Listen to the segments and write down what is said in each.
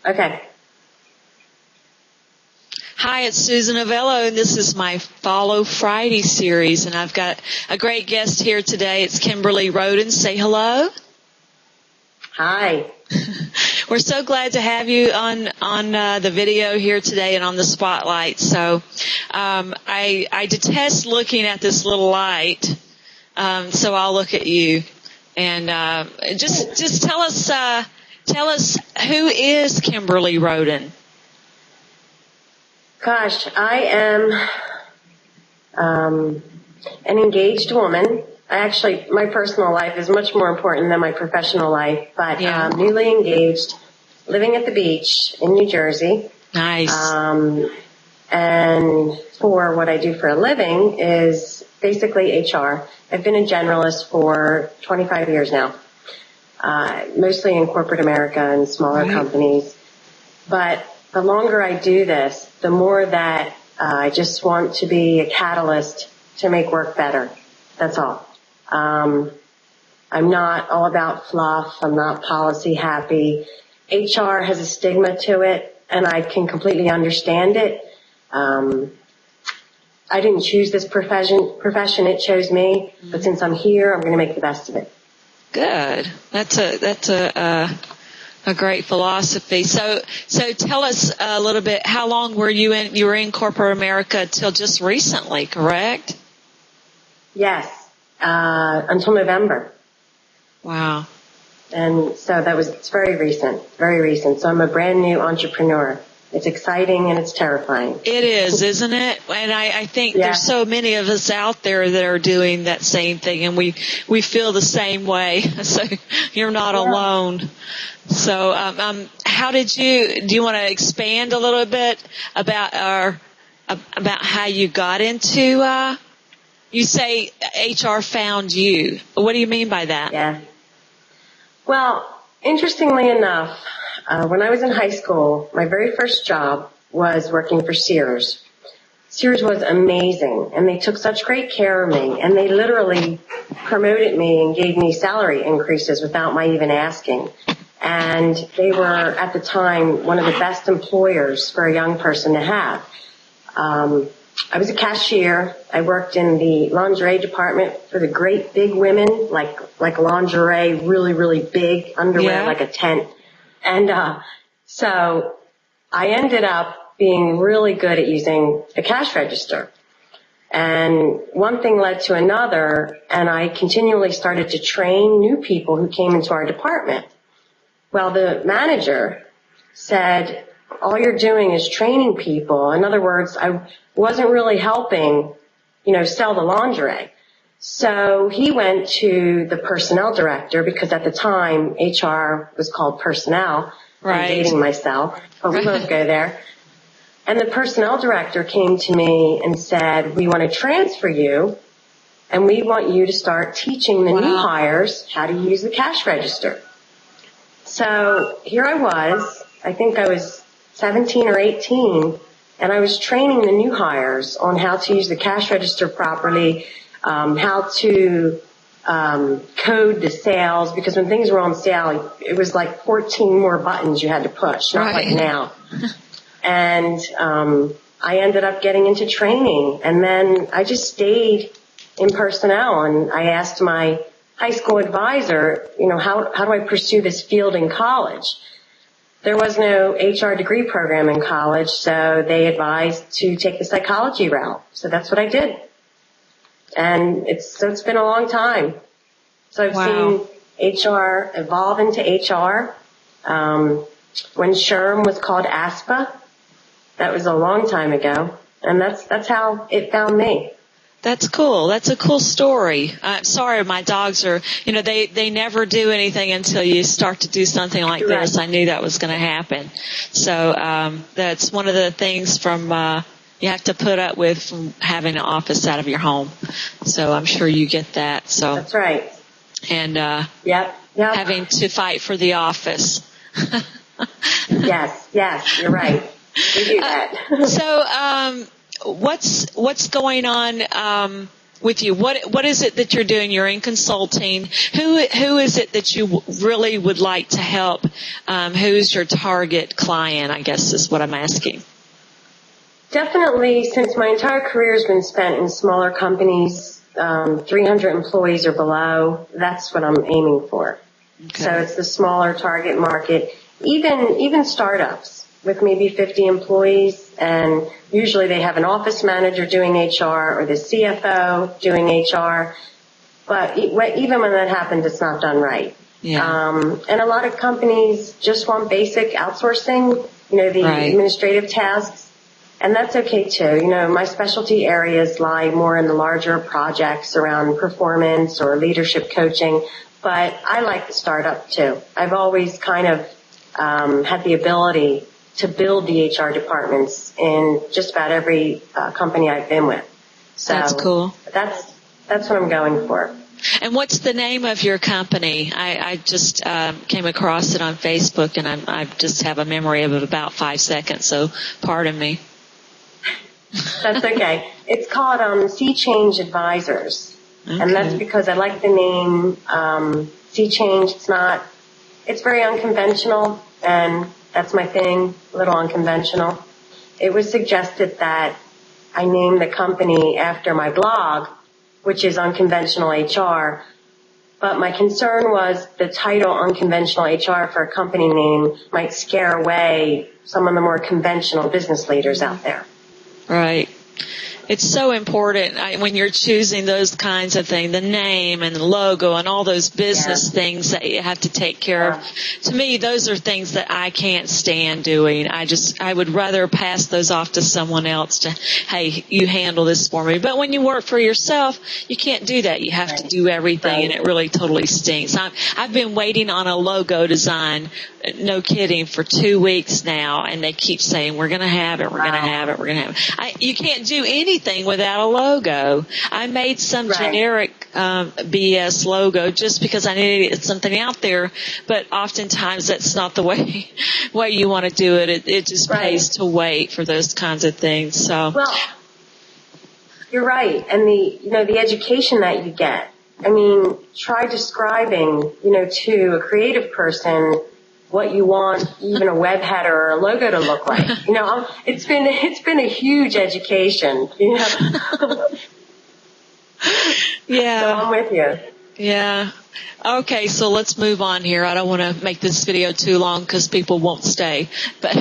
Okay. Hi, it's Susan Avello, and this is my Follow Friday series, and I've got a great guest here today. It's Kimberly Roden. Say hello. Hi. We're so glad to have you on the video here today and on the spotlight. So I detest looking at this little light, so I'll look at you. And just tell us who is Kimberly Roden? Gosh, I am an engaged woman. My personal life is much more important than my professional life, but newly engaged, living at the beach in New Jersey. Nice. And for what I do for a living is basically HR. I've been a generalist for 25 years now, mostly in corporate America and smaller companies. But the longer I do this, the more that I just want to be a catalyst to make work better. That's all. I'm not all about fluff. I'm not policy happy. HR has a stigma to it, and I can completely understand it. I didn't choose this profession. It chose me. But since I'm here, I'm going to make the best of it. Good. That's a great philosophy. So tell us a little bit, how long were you were in corporate America till just recently, correct? Yes. Until November. Wow. And so it's very recent, very recent. So I'm a brand new entrepreneur. It's exciting and it's terrifying. It is, isn't it? And I think there's so many of us out there that are doing that same thing, and we feel the same way. So you're not alone. So, how do you want to expand a little bit about how you got into, you say HR found you. What do you mean by that? Yeah. Well, interestingly enough, when I was in high school, my very first job was working for Sears. Sears was amazing, and they took such great care of me, and they literally promoted me and gave me salary increases without my even asking. And they were, at the time, one of the best employers for a young person to have. I was a cashier. I worked in the lingerie department for the great big women, like lingerie, really, really big underwear, like a tent. And so I ended up being really good at using the cash register. And one thing led to another, and I continually started to train new people who came into our department. Well, the manager said, all you're doing is training people. In other words, I wasn't really helping, sell the lingerie. So he went to the personnel director, because at the time HR was called personnel. Right. I'm dating myself, but we both go there. And the personnel director came to me and said, we want to transfer you, and we want you to start teaching the new hires how to use the cash register. So here I was, I think I was 17 or 18, and I was training the new hires on how to use the cash register properly, how to code the sales, because when things were on sale, it was like 14 more buttons you had to push, not like now. And I ended up getting into training, and then I just stayed in personnel, and I asked my high school advisor, how do I pursue this field in college? There was no HR degree program in college, so they advised to take the psychology route. So that's what I did. And it's been a long time. So I've seen HR evolve into HR. When SHRM was called ASPA, that was a long time ago. And that's how it found me. That's cool. That's a cool story. Sorry, my dogs are, they never do anything until you start to do something like this. I knew that was going to happen. So, that's one of the things you have to put up with from having an office out of your home. So I'm sure you get that. So that's right. And, yep. having to fight for the office. Yes, you're right. We do that. So, what's going on with you. What is it that you're doing? You're in consulting. Who is it that you really would like to help? Who's your target client, I guess is what I'm asking. Definitely, since my entire career has been spent in smaller companies, 300 employees or below, that's what I'm aiming for. Okay. So it's the smaller target market, even startups with maybe 50 employees, and usually they have an office manager doing HR or the CFO doing HR, but even when that happens, it's not done right. Yeah. And a lot of companies just want basic outsourcing, the administrative tasks. And that's okay too. My specialty areas lie more in the larger projects around performance or leadership coaching, but I like the startup too. I've always kind of had the ability to build the HR departments in just about every company I've been with. So that's cool. That's what I'm going for. And what's the name of your company? I just came across it on Facebook, and I just have a memory of about 5 seconds, so pardon me. That's okay. It's called Sea Change Advisors. Okay. And that's because I like the name Sea Change. It's very unconventional, and that's my thing, a little unconventional. It was suggested that I name the company after my blog, which is Unconventional HR. But my concern was the title Unconventional HR for a company name might scare away some of the more conventional business leaders out there. Right. It's so important when you're choosing those kinds of things, the name and the logo and all those business things that you have to take care of. To me, those are things that I can't stand doing. I would rather pass those off to someone else to, hey, you handle this for me. But when you work for yourself, you can't do that. You have to do everything, and it really totally stinks. I've been waiting on a logo design, no kidding, for 2 weeks now, and they keep saying, we're going to have it, we're going to have it, we're going to have it. You can't do anything without a logo. I made some generic BS logo just because I needed something out there, but oftentimes that's not the way you want to do it. It just pays to wait for those kinds of things. So, well, you're right, and the education that you get. I mean, try describing, to a creative person what you want even a web header or a logo to look like. It's been a huge education. Yeah. So I'm with you. Yeah. Okay, so let's move on here. I don't want to make this video too long because people won't stay. But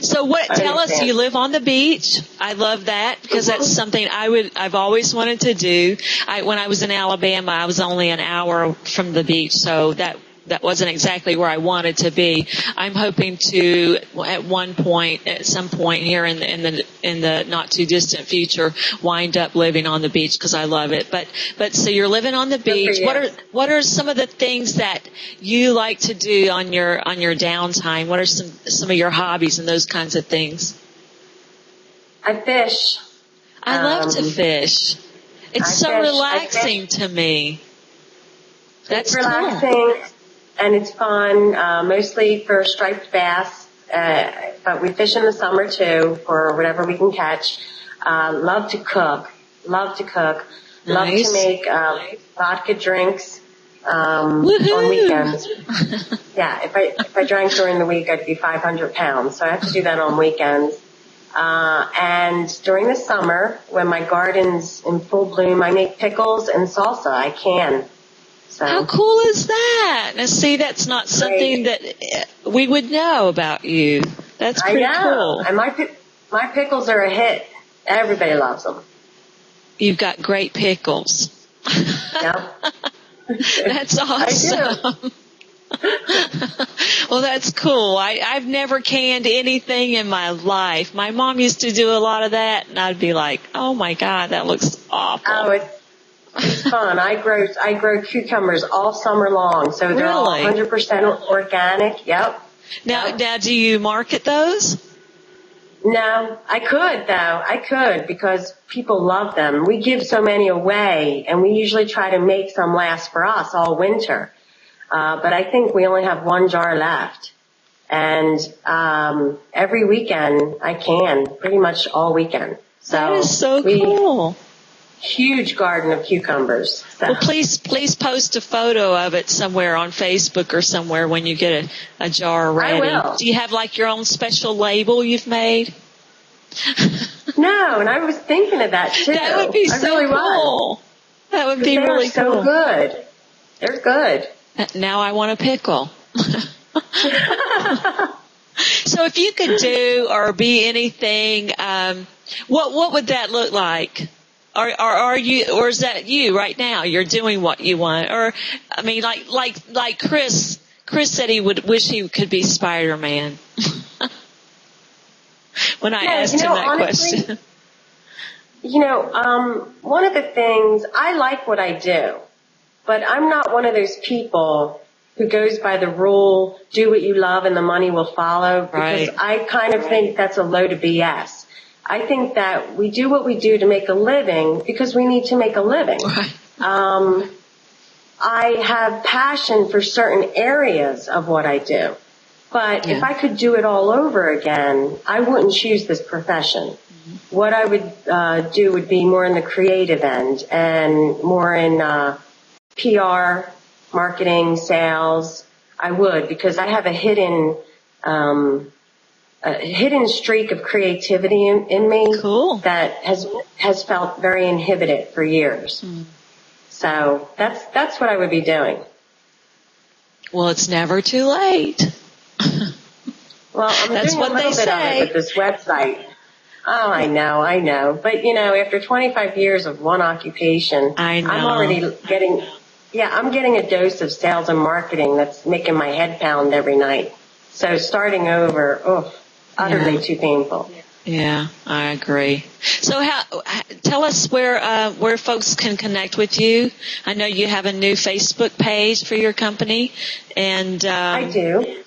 so tell us, you live on the beach. I love that because that's something I've always wanted to do. When I was in Alabama, I was only an hour from the beach, so that wasn't exactly where I wanted to be. I'm hoping to, at some point here in the not too distant future, wind up living on the beach because I love it. But so you're living on the beach. What are some of the things that you like to do on your downtime? What are some of your hobbies and those kinds of things? I fish. I love to fish. It's so relaxing to me. That's relaxing. Cool. And it's fun, mostly for striped bass, but we fish in the summer too for whatever we can catch. Love to cook. Nice. Love to make vodka drinks on weekends. Yeah, if I drank during the week, I'd be 500 pounds, so I have to do that on weekends. And during the summer, when my garden's in full bloom, I make pickles and salsa. I can. So. How cool is that? Now, see, that's not something that we would know about you. That's pretty cool. And my pickles are a hit. Everybody loves them. You've got great pickles. Yep. That's awesome. I do. Well, that's cool. I've never canned anything in my life. My mom used to do a lot of that, and I'd be like, oh, my God, that looks awful. Oh, it's fun. I grow cucumbers all summer long, so they're all 100% organic. Yep. Now, do you market those? No, I could because people love them. We give so many away, and we usually try to make some last for us all winter. But I think we only have one jar left, and every weekend I can, pretty much all weekend. So that is so cool. huge garden of cucumbers. So. Well, please post a photo of it somewhere on Facebook or somewhere when you get a jar ready. I will. Do you have like your own special label you've made? No, and I was thinking of that too. That would be so cool. That would be really cool. They're so good. They're good. Now I want a pickle. So if you could do or be anything, what would that look like? Are you, or is that you right now? You're doing what you want, or I mean, like Chris said he would wish he could be Spider-Man. When I asked him that honestly, question. One of the things, I like what I do, but I'm not one of those people who goes by the rule, do what you love and the money will follow, because I kind of think that's a load of BS. I think that we do what we do to make a living because we need to make a living. Right. I have passion for certain areas of what I do. But if I could do it all over again, I wouldn't choose this profession. Mm-hmm. What I would do would be more in the creative end and more in PR, marketing, sales. I would, because I have a hidden streak of creativity in me that has felt very inhibited for years. Mm. So that's what I would be doing. Well, it's never too late. Well, I'm doing a little bit of it with this website. Oh, I know. But, after 25 years of one occupation, I'm already getting a dose of sales and marketing that's making my head pound every night. So starting over, utterly too painful. Yeah, I agree. So tell us where folks can connect with you. I know you have a new Facebook page for your company. And I do.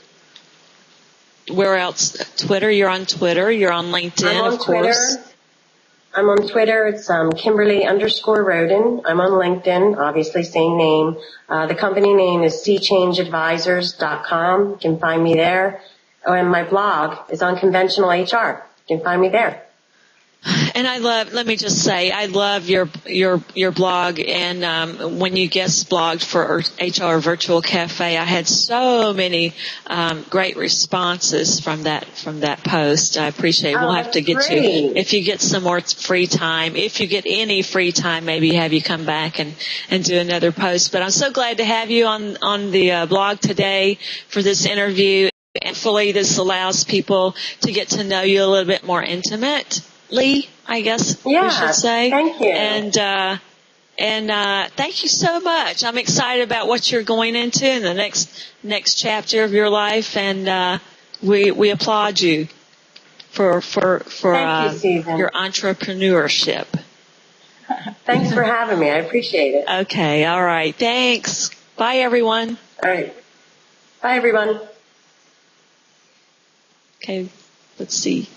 Where else? Twitter? You're on Twitter. You're on LinkedIn, of course. I'm on Twitter. It's Kimberly_Roden. I'm on LinkedIn, obviously same name. The company name is SeaChangeAdvisors.com. You can find me there. Oh, and my blog is on Conventional HR. You can find me there. And let me just say, I love your blog, and when you guest blogged for HR Virtual Cafe, I had so many great responses from that post. I appreciate it. We'll have to get you, if you get some more free time, if you get any free time, maybe have you come back and do another post. But I'm so glad to have you on the blog today for this interview. And hopefully this allows people to get to know you a little bit more intimately, I guess we should say. Thank you. And thank you so much. I'm excited about what you're going into in the next chapter of your life, and we applaud you for Thank you, your entrepreneurship. Thanks for having me. I appreciate it. Okay, all right. Thanks. Bye, everyone. All right. Bye, everyone. Okay, let's see.